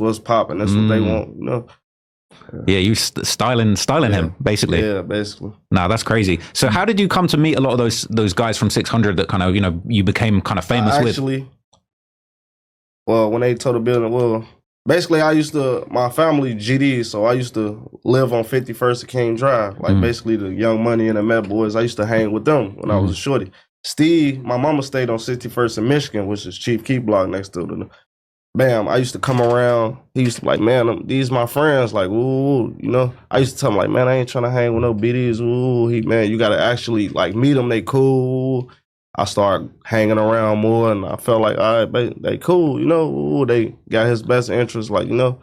what's popping. That's what they want, you know. Yeah, you styling him basically. Yeah, basically. Nah, that's crazy. So how did you come to meet a lot of those guys from 600 that kind of, you know, you became kind of famous with? Well, when they told the building, well, basically my family GD, so I used to live on 51st and King Drive. Like basically the Young Money and the Met Boys, I used to hang with them when I was a shorty. Steve, my mama stayed on 61st in Michigan, which is Chief Keep Block next to the bam, I used to come around. He used to be like, man, these my friends. Like, ooh, you know. I used to tell him like, man, I ain't trying to hang with no BDs. Ooh, man, you gotta actually like meet them. They cool. I started hanging around more, and I felt like, all right, they cool. You know, ooh, they got his best interest. Like, you know.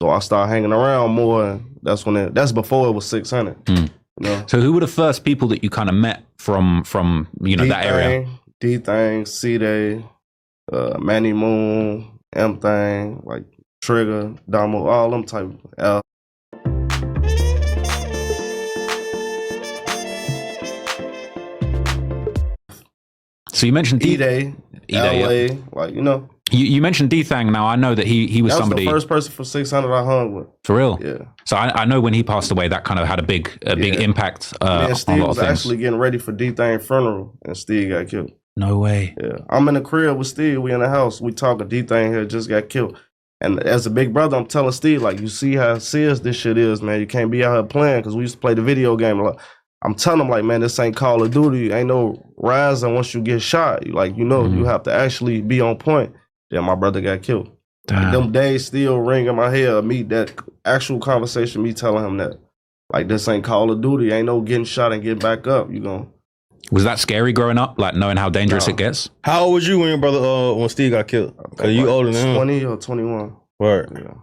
So I started hanging around more. And that's before it was 600. You know? So who were the first people that you kind of met from you know that area? D-Thing, C-Day, Manny Moon. M-Thing, like Trigger, Damo, all them type of So you mentioned E-Day, LA, like, you know. You mentioned D-Thang. Now, I know that he was somebody... the first person from 600 I hung with. For real? Yeah. So I know when he passed away, that kind of had a big impact on a lot of things. Steve was actually getting ready for D-Thang funeral, and Steve got killed. No way. Yeah. I'm in the crib with Steve. We in the house. We talking. D-Thang here just got killed. And as a big brother, I'm telling Steve, like, you see how serious this shit is, man. You can't be out here playing, because we used to play the video game a lot. I'm telling him, like, man, this ain't Call of Duty. Ain't no rising once you get shot. Like, you know, you have to actually be on point. Then my brother got killed. Like, them days still ring in my head. Meet that actual conversation, me telling him that, like, this ain't Call of Duty. Ain't no getting shot and get back up. You gonna... Was that scary growing up, like knowing how dangerous it gets? How old was you when your brother, when Steve got killed? Cause you older than him. 20 or 21. Right. Yeah.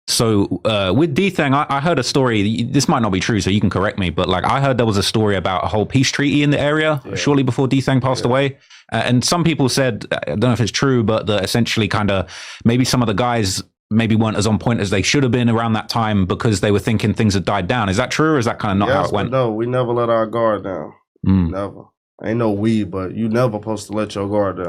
So with D-Thang, I heard a story. This might not be true, so you can correct me. But like, I heard there was a story about a whole peace treaty in the area shortly before D-Thang passed away. And some people said, I don't know if it's true, but that essentially kind of maybe some of the guys maybe weren't as on point as they should have been around that time because they were thinking things had died down. Is that true, or is that kind of not how it went? No, we never let our guard down. Never. Ain't no we, but you never supposed to let your guard down.